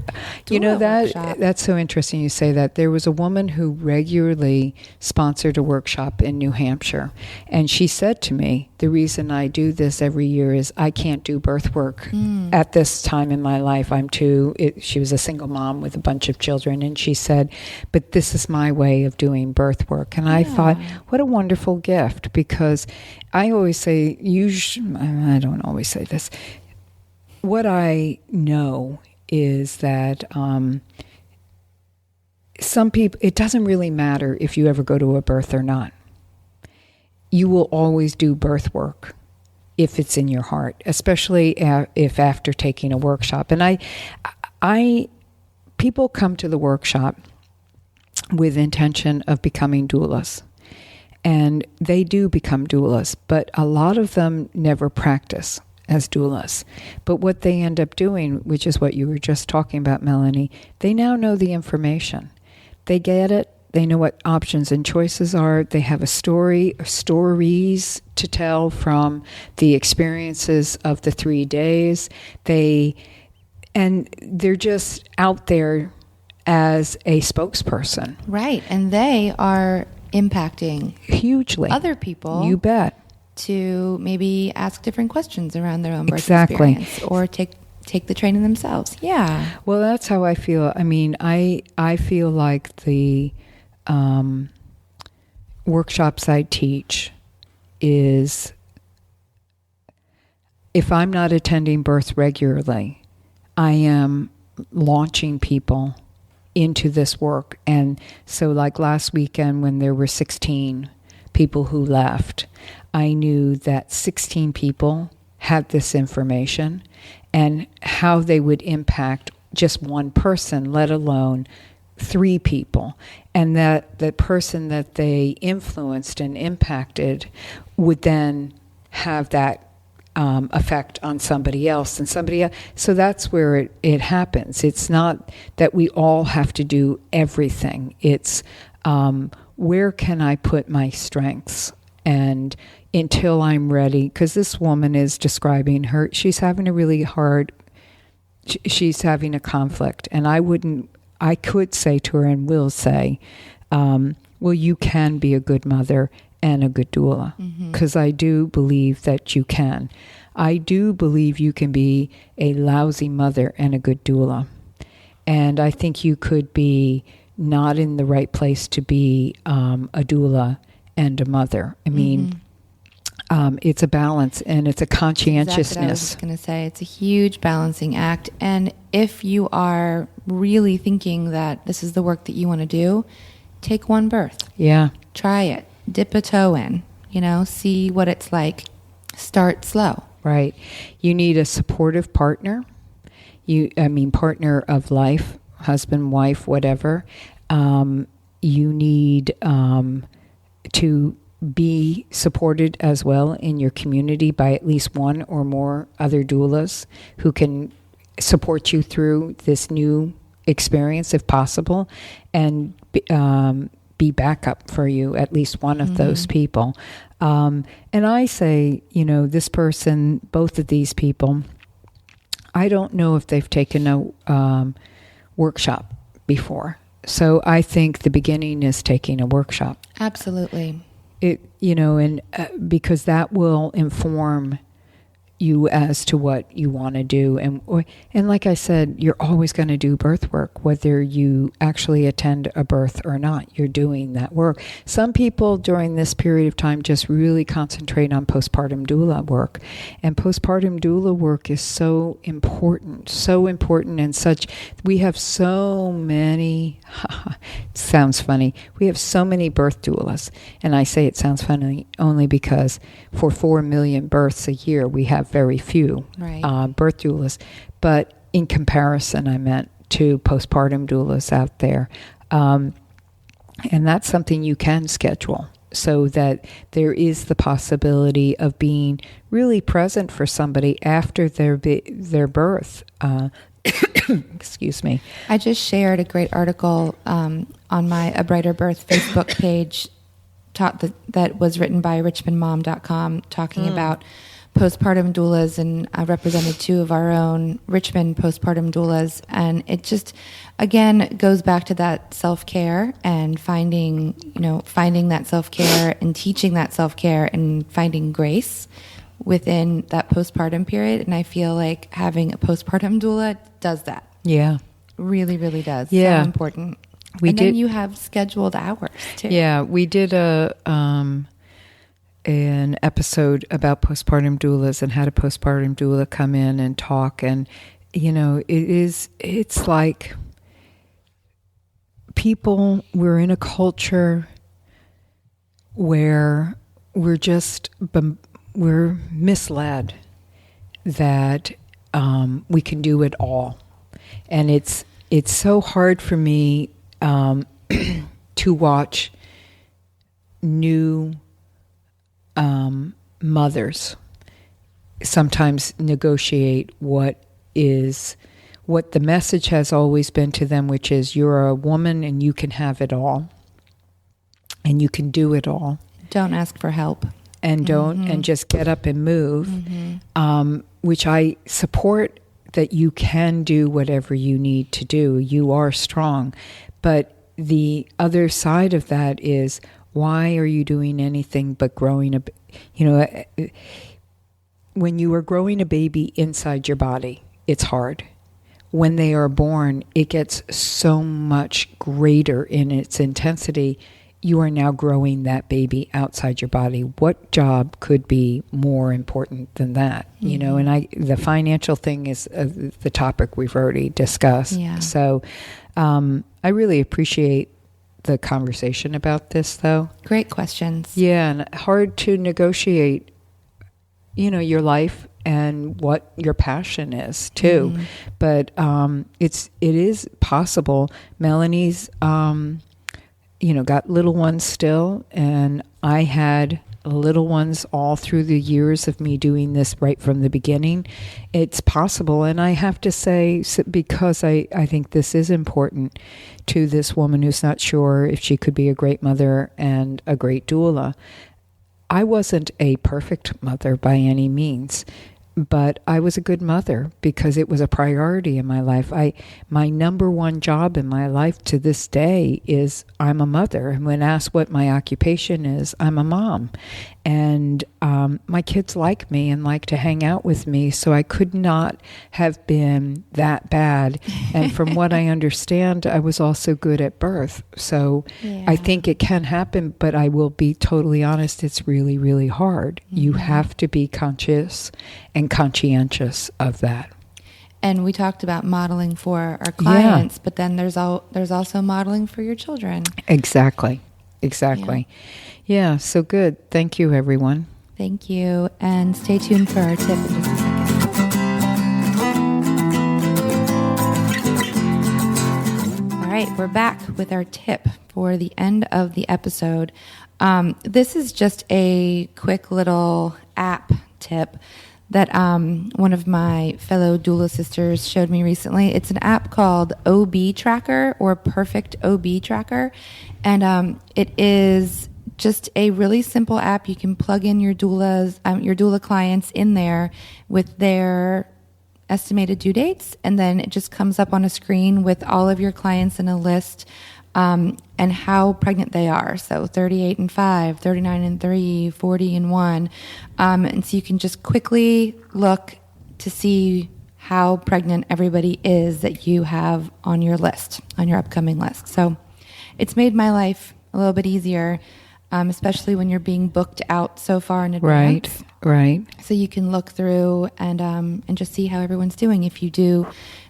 That's so interesting you say that. There was a woman who regularly sponsored a workshop in New Hampshire, and she said to me, the reason I do this every year is I can't do birth work at this time in my life. She was a single mom with a bunch of children, and she said, but this is my way of doing birth work. And I thought, what a wonderful gift, because I always say, I don't always say this. What I know is that some people, it doesn't really matter if you ever go to a birth or not. You will always do birth work if it's in your heart, especially if after taking a workshop. And people come to the workshop with intention of becoming doulas. And they do become doulas, but a lot of them never practice as doulas. But what they end up doing, which is what you were just talking about, Melanie, they now know the information. They get it. They know what options and choices are. They have a story, or stories to tell from the experiences of the 3 days. And they're just out there as a spokesperson. Right. And they are impacting hugely other people. You bet. To maybe ask different questions around their own birth Exactly. experience, or take the training themselves. Yeah. Well, that's how I feel. I mean, I feel like the workshops I teach is, if I'm not attending birth regularly, I am launching people into this work. And so like last weekend when there were 16 people who left, I knew that 16 people had this information and how they would impact just one person, let alone 3 people. And that the person that they influenced and impacted would then have that effect on somebody else and somebody else. So that's where it happens. It's not that we all have to do everything. It's where can I put my strengths? And until I'm ready, because this woman is describing she's having a really hard, she's having a conflict. And I could say to her and will say, well, you can be a good mother and a good doula, because I do believe that you can. I do believe you can be a lousy mother and a good doula. And I think you could be not in the right place to be a doula and a mother. I mean, it's a balance and it's a conscientiousness. Exactly what I was just going to say. It's a huge balancing act. And if you are really thinking that this is the work that you want to do, take one birth. Yeah. Try it. Dip a toe in, see what it's like. Start slow. Right. You need a supportive partner. Partner of life, husband, wife, whatever. You need to be supported as well in your community by at least one or more other doulas who can support you through this new experience if possible, and be backup for you, at least one of those people. And I say, this person, both of these people, I don't know if they've taken a workshop before. So I think the beginning is taking a workshop. Absolutely. Because that will inform you as to what you want to do. And like I said, you're always going to do birth work, whether you actually attend a birth or not. You're doing that work. Some people during this period of time just really concentrate on postpartum doula work. And postpartum doula work is so important and such. We have so many, sounds funny, we have so many birth doulas. And I say it sounds funny only because for 4 million births a year, we have very few birth doulas. But in comparison, I meant to postpartum doulas out there. And that's something you can schedule so that there is the possibility of being really present for somebody after their birth. Excuse me. I just shared a great article on my A Brighter Birth Facebook page that was written by richmondmom.com talking about postpartum doulas, and I represented 2 of our own Richmond postpartum doulas. And it just, again, goes back to that self-care and finding that self-care and teaching that self-care and finding grace within that postpartum period. And I feel like having a postpartum doula does that. Yeah. Really, really does. Yeah. So important. Then you have scheduled hours too. Yeah, we did an episode about postpartum doulas and had a postpartum doula come in and talk. And, it's like we're in a culture where we're misled that we can do it all. And it's so hard for me to watch new mothers sometimes negotiate what the message has always been to them, which is you're a woman and you can have it all and you can do it all. Don't ask for help. And and just get up and move, which I support, that you can do whatever you need to do. You are strong. But the other side of that is, why are you doing anything but growing a, when you are growing a baby inside your body, it's hard. When they are born, it gets so much greater in its intensity. You are now growing that baby outside your body. What job could be more important than that? And the financial thing is the topic we've already discussed. Yeah. So I really appreciate the conversation about this, though. Great questions. Yeah, and hard to negotiate, your life and what your passion is too. But it is possible. Melanie's got little ones still, and I had little ones all through the years of me doing this right from the beginning. It's possible, and I have to say, because I think this is important to this woman who's not sure if she could be a great mother and a great doula. I wasn't a perfect mother by any means, but I was a good mother because it was a priority in my life. My number one job in my life to this day is I'm a mother. And when asked what my occupation is, I'm a mom. And my kids like me and like to hang out with me, so I could not have been that bad. And from what I understand, I was also good at birth. So yeah. I think it can happen, but I will be totally honest, it's really, really hard. You have to be conscious and conscientious of that. And we talked about modeling for our clients, but then there's also modeling for your children. Exactly. Yeah, so good. Thank you, everyone. Thank you. And stay tuned for our tip in just a second. All right, we're back with our tip for the end of the episode. This is just a quick little app tip that one of my fellow doula sisters showed me recently. It's an app called OB Tracker, or Perfect OB Tracker. And it is just a really simple app. You can plug in your doula clients in there with their estimated due dates, and then it just comes up on a screen with all of your clients in a list and how pregnant they are. So 38 and 5, 39 and 3, 40 and 1. And so you can just quickly look to see how pregnant everybody is that you have on your list, on your upcoming list. So it's made my life a little bit easier, especially when you're being booked out so far in advance. Right. So you can look through and just see how everyone's doing. If you do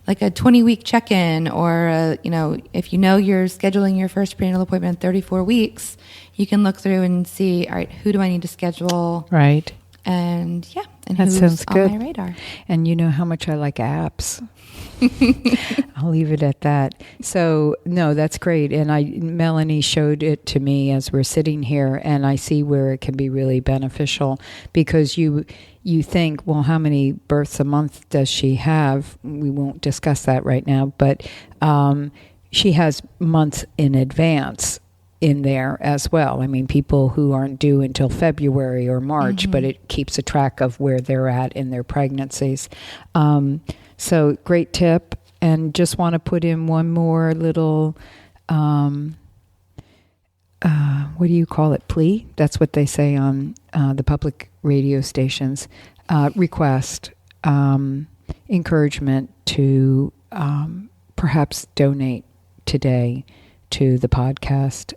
like a 20-week check-in, or if you're scheduling your first prenatal appointment in 34 weeks, you can look through and see, all right, who do I need to schedule? Right. And and that who's sounds on good. my radar. And you know how much I like apps. I'll leave it at that. So, no, that's great. And Melanie showed it to me as we're sitting here, and I see where it can be really beneficial, because you think, well, how many births a month does she have? We won't discuss that right now, but she has months in advance in there as well. I mean, people who aren't due until February or March, but it keeps a track of where they're at in their pregnancies. So great tip. And just want to put in one more little, what do you call it? Plea? That's what they say on the public radio stations. Request, encouragement to perhaps donate today to the podcast,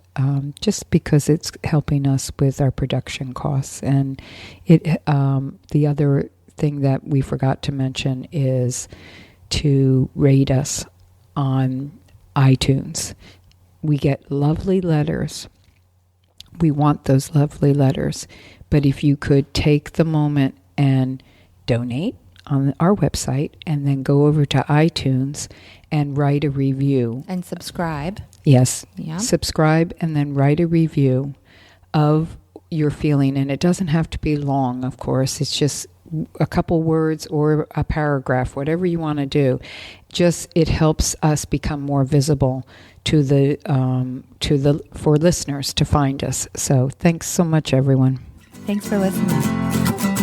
just because it's helping us with our production costs. And the other thing that we forgot to mention is to rate us on iTunes. We get lovely letters. We want those lovely letters. But if you could take the moment and donate on our website, and then go over to iTunes and write a review. And subscribe. Yes. Yeah. Subscribe and then write a review of your feeling. And it doesn't have to be long, of course. It's just a couple words or a paragraph, whatever you want to do. Just it helps us become more visible to the for listeners to find us. So thanks so much, everyone. Thanks for listening.